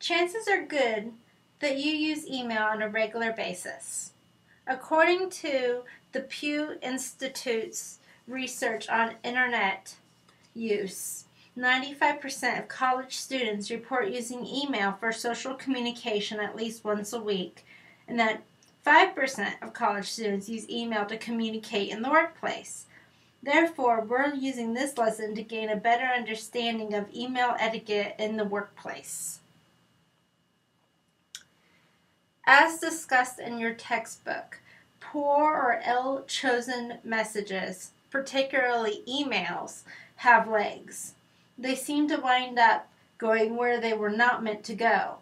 Chances are good that you use email on a regular basis. According to the Pew Institute's research on internet use, 95% of college students report using email for social communication at least once a week, and that 5% of college students use email to communicate in the workplace. Therefore, we're using this lesson to gain a better understanding of email etiquette in the workplace. As discussed in your textbook, poor or ill-chosen messages, particularly emails, have legs. They seem to wind up going where they were not meant to go.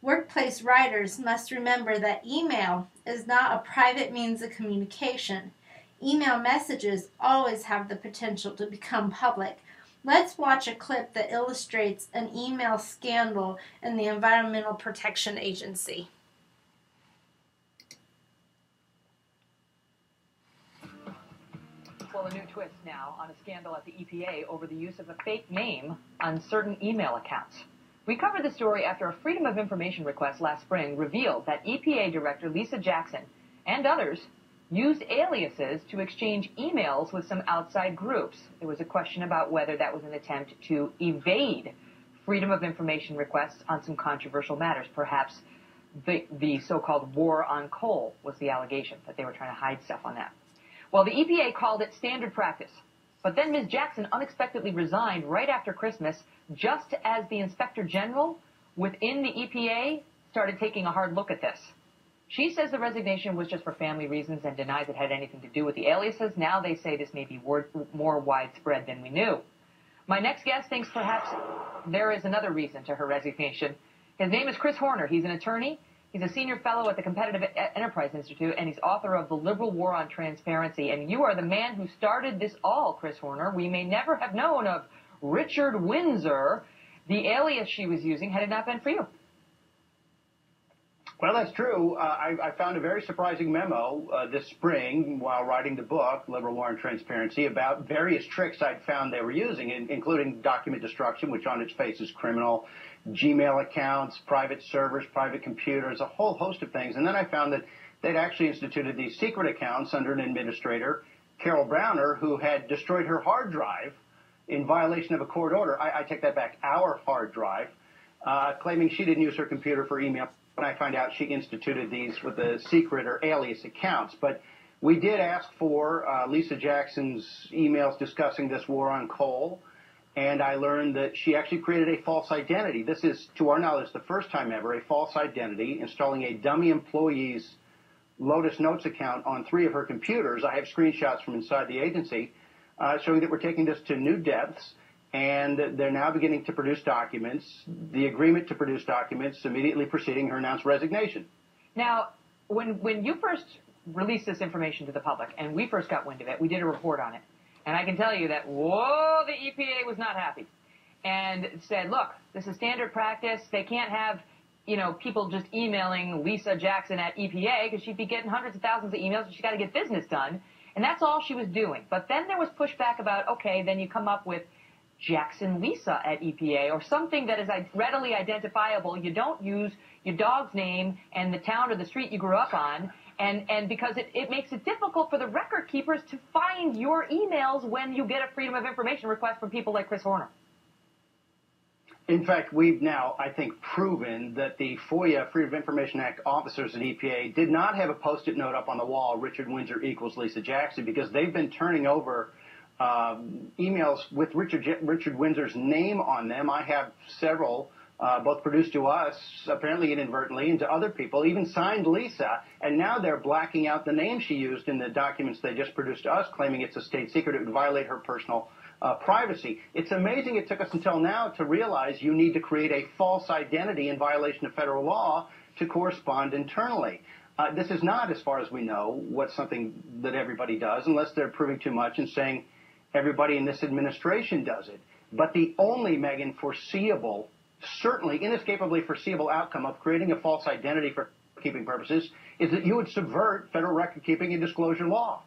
Workplace writers must remember that email is not a private means of communication. Email messages always have the potential to become public. Let's watch a clip that illustrates an email scandal in the Environmental Protection Agency. Well, a new twist now on a scandal at the EPA over the use of a fake name on certain email accounts. We covered the story after a Freedom of Information request last spring revealed that EPA Director Lisa Jackson and others used aliases to exchange emails with some outside groups. There was a question about whether that was an attempt to evade Freedom of Information requests on some controversial matters. Perhaps the so-called war on coal was the allegation, that they were trying to hide stuff on that. Well, the EPA called it standard practice. But then Ms. Jackson unexpectedly resigned right after Christmas, just as the Inspector General within the EPA started taking a hard look at this. She says the resignation was just for family reasons and denies it had anything to do with the aliases. Now they say this may be more widespread than we knew. My next guest thinks perhaps there is another reason to her resignation. His name is Chris Horner. He's an attorney. He's a senior fellow at the Competitive Enterprise Institute, and he's author of The Liberal War on Transparency. And you are the man who started this all, Chris Horner. We may never have known of Richard Windsor, the alias she was using, had it not been for you. Well, that's true. I found a very surprising memo this spring while writing the book, Liberal War on Transparency, about various tricks I'd found they were using, including document destruction, which on its face is criminal, Gmail accounts, private servers, private computers, a whole host of things. And then I found that they'd actually instituted these secret accounts under an administrator, Carol Browner, who had destroyed her hard drive in violation of a court order. I take that back, our hard drive, claiming she didn't use her computer for email. And I find out she instituted these with the secret or alias accounts. But we did ask for Lisa Jackson's emails discussing this war on coal, and I learned that she actually created a false identity. This is, to our knowledge, the first time ever, a false identity, installing a dummy employee's Lotus Notes account on 3 of her computers. I have screenshots from inside the agency showing that we're taking this to new depths. And they're now beginning to produce documents, the agreement to produce documents immediately preceding her announced resignation. Now, when you first released this information to the public, and we first got wind of it, we did a report on it. And I can tell you that, whoa, the EPA was not happy. And said, look, this is standard practice. They can't have, people just emailing Lisa Jackson at EPA because she'd be getting hundreds of thousands of emails and she's got to get business done. And that's all she was doing. But then there was pushback about, okay, then you come up with Jackson Lisa at EPA, or something that is readily identifiable. You don't use your dog's name and the town or the street you grew up on, and because it makes it difficult for the record keepers to find your emails when you get a Freedom of Information request from people like Chris Horner. In fact, we've now, I think, proven that the FOIA, Freedom of Information Act officers at EPA did not have a Post-it note up on the wall, Richard Windsor equals Lisa Jackson, because they've been turning over emails with Richard Windsor's name on them. I have several, both produced to us, apparently inadvertently, and to other people, even signed Lisa, and now they're blacking out the name she used in the documents they just produced to us, claiming it's a state secret. It would violate her personal privacy. It's amazing it took us until now to realize you need to create a false identity in violation of federal law to correspond internally. This is not, as far as we know, what's something that everybody does, unless they're proving too much and saying everybody in this administration does it. But the only, Megan, foreseeable, certainly inescapably foreseeable outcome of creating a false identity for keeping purposes is that you would subvert federal record-keeping and disclosure law.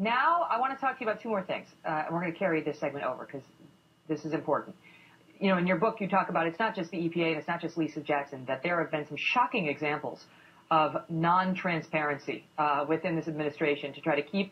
Now, I want to talk to you about 2 more things. And we're going to carry this segment over because this is important. you know, in your book, you talk about it's not just the EPA and it's not just Lisa Jackson, that there have been some shocking examples of non-transparency within this administration to try to keep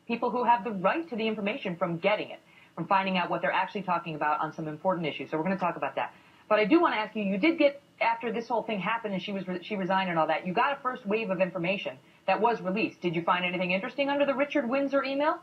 people who have the right to the information from getting it, from finding out what they're actually talking about on some important issues. So we're going to talk about that. But I do want to ask you, you did get, after this whole thing happened and she resigned and all that, you got a first wave of information that was released. Did you find anything interesting under the Richard Windsor email?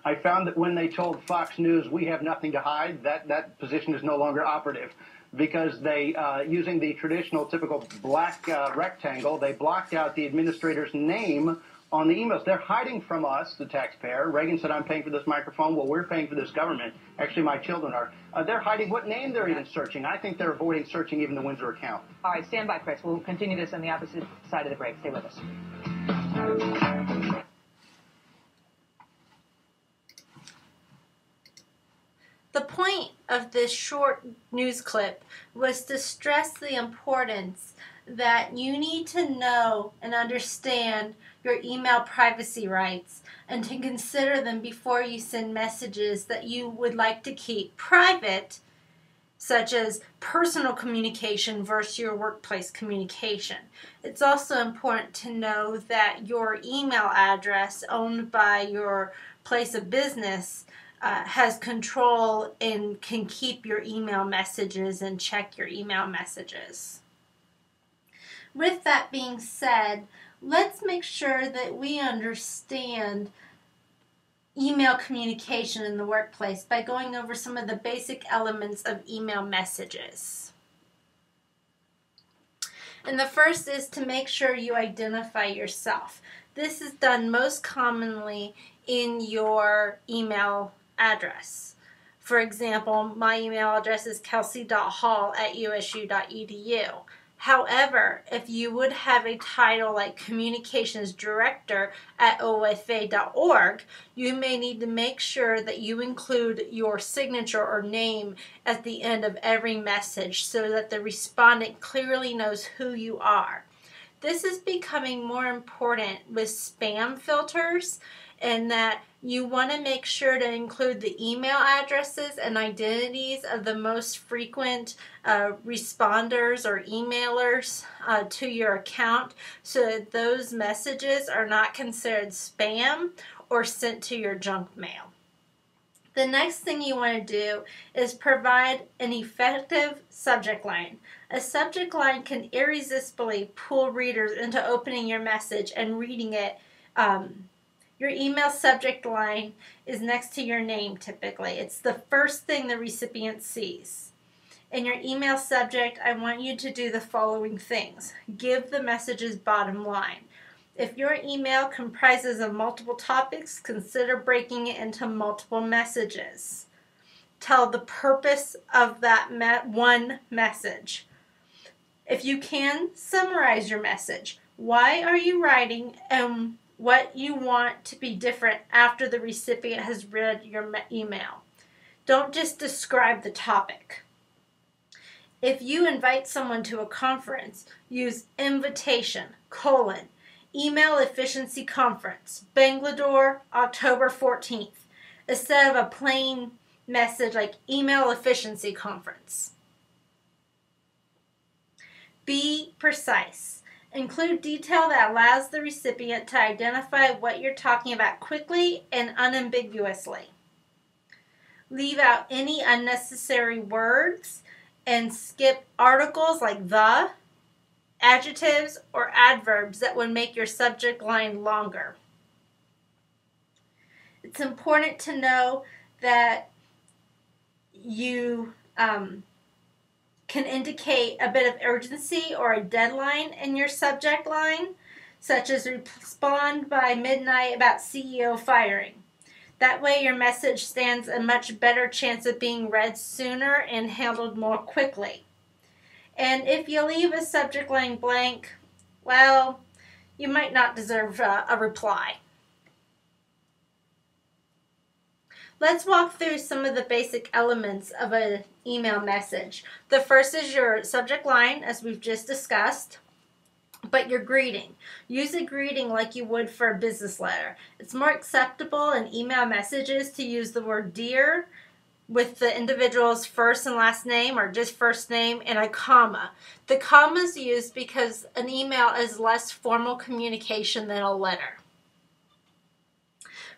I found that when they told Fox News we have nothing to hide, that position is no longer operative, because they, using the traditional typical black rectangle, they blocked out the administrator's name on the emails. They're hiding from us, the taxpayer. Reagan said, I'm paying for this microphone. Well, we're paying for this government. Actually, my children are. They're hiding what name they're even searching. I think they're avoiding searching even the Windsor account. All right, stand by, Chris. We'll continue this on the opposite side of the break. Stay with us. The point of this short news clip was to stress the importance that you need to know and understand your email privacy rights and to consider them before you send messages that you would like to keep private, such as personal communication versus your workplace communication. It's also important to know that your email address owned by your place of business has control and can keep your email messages and check your email messages. With that being said, let's make sure that we understand email communication in the workplace by going over some of the basic elements of email messages. And the first is to make sure you identify yourself. This is done most commonly in your email address. For example, my email address is kelsey.hall@usu.edu. However, if you would have a title like Communications Director at ofa.org, you may need to make sure that you include your signature or name at the end of every message so that the respondent clearly knows who you are. This is becoming more important with spam filters, and that you want to make sure to include the email addresses and identities of the most frequent responders or emailers to your account so that those messages are not considered spam or sent to your junk mail. The next thing you want to do is provide an effective subject line. A subject line can irresistibly pull readers into opening your message and reading it. Your email subject line is next to your name typically. It's the first thing the recipient sees. In your email subject, I want you to do the following things. Give the message's bottom line. If your email comprises of multiple topics, consider breaking it into multiple messages. Tell the purpose of that one message. If you can, summarize your message. Why are you writing and what you want to be different after the recipient has read your email. Don't just describe the topic. If you invite someone to a conference, use invitation, email efficiency conference, Bangalore, October 14th, instead of a plain message like email efficiency conference. Be precise. Include detail that allows the recipient to identify what you're talking about quickly and unambiguously. Leave out any unnecessary words and skip articles like the, adjectives, or adverbs that would make your subject line longer. It's important to know that you can indicate a bit of urgency or a deadline in your subject line, such as respond by midnight about CEO firing. That way your message stands a much better chance of being read sooner and handled more quickly. And if you leave a subject line blank, well, you might not deserve a reply. Let's walk through some of the basic elements of an email message. The first is your subject line, as we've just discussed, but your greeting. Use a greeting like you would for a business letter. It's more acceptable in email messages to use the word dear with the individual's first and last name or just first name and a comma. The comma is used because an email is less formal communication than a letter.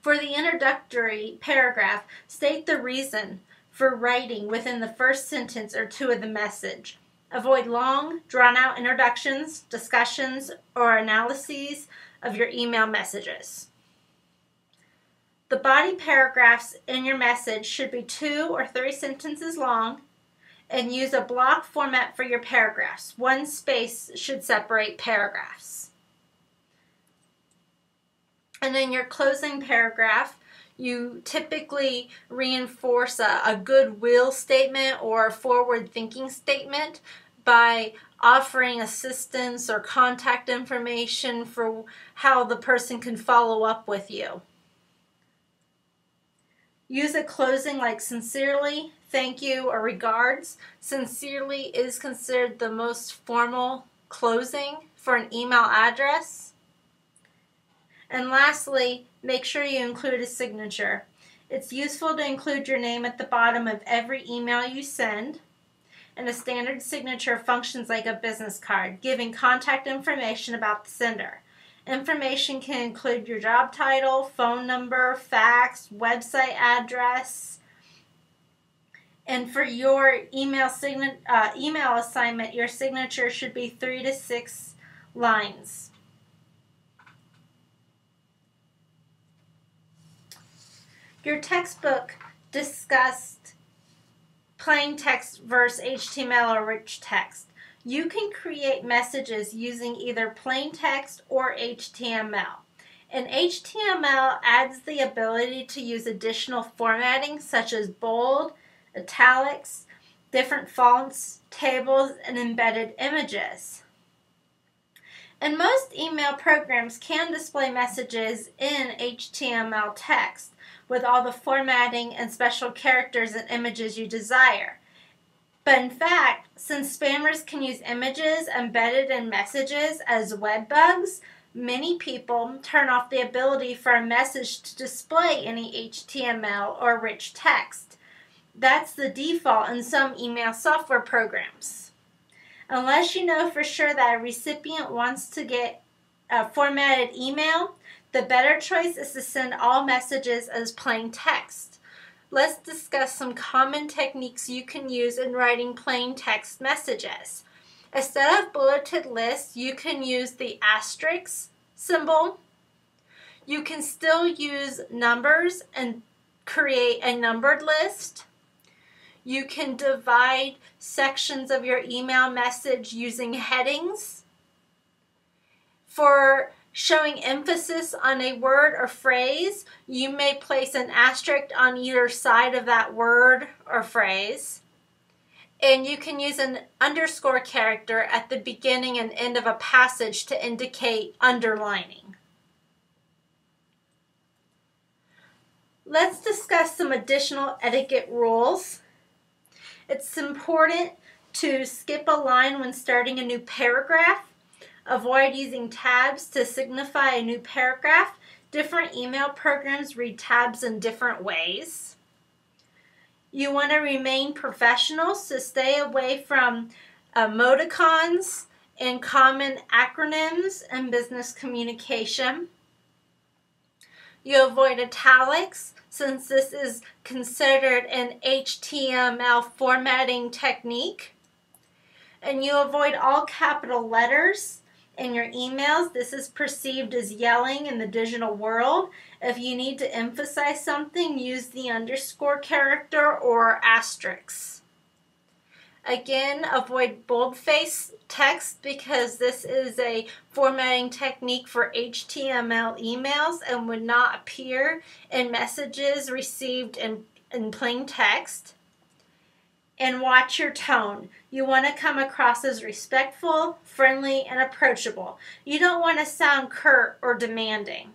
For the introductory paragraph, state the reason for writing within the first sentence or two of the message. Avoid long, drawn-out introductions, discussions, or analyses of your email messages. The body paragraphs in your message should be 2 or 3 sentences long, and use a block format for your paragraphs. 1 space should separate paragraphs. And in your closing paragraph, you typically reinforce a goodwill statement or a forward-thinking statement by offering assistance or contact information for how the person can follow up with you. Use a closing like sincerely, thank you, or regards. Sincerely is considered the most formal closing for an email address. And lastly, make sure you include a signature. It's useful to include your name at the bottom of every email you send. And a standard signature functions like a business card, giving contact information about the sender. Information can include your job title, phone number, fax, website address. And for your email assignment, your signature should be 3 to 6 lines. Your textbook discussed plain text versus HTML or rich text. You can create messages using either plain text or HTML. And HTML adds the ability to use additional formatting such as bold, italics, different fonts, tables, and embedded images. And most email programs can display messages in HTML text with all the formatting and special characters and images you desire. But in fact, since spammers can use images embedded in messages as web bugs, many people turn off the ability for a message to display any HTML or rich text. That's the default in some email software programs. Unless you know for sure that a recipient wants to get a formatted email, the better choice is to send all messages as plain text. Let's discuss some common techniques you can use in writing plain text messages. Instead of bulleted lists, you can use the asterisk symbol. You can still use numbers and create a numbered list. You can divide sections of your email message using headings. For showing emphasis on a word or phrase, you may place an asterisk on either side of that word or phrase. And you can use an underscore character at the beginning and end of a passage to indicate underlining. Let's discuss some additional etiquette rules. It's important to skip a line when starting a new paragraph. Avoid using tabs to signify a new paragraph. Different email programs read tabs in different ways. You want to remain professional, so stay away from emoticons and common acronyms in business communication. You avoid italics, since this is considered an HTML formatting technique. And you avoid all capital letters in your emails. This is perceived as yelling in the digital world. If you need to emphasize something, use the underscore character or asterisks. Again, avoid boldface text because this is a formatting technique for HTML emails and would not appear in messages received in plain text. And watch your tone. You want to come across as respectful, friendly, and approachable. You don't want to sound curt or demanding.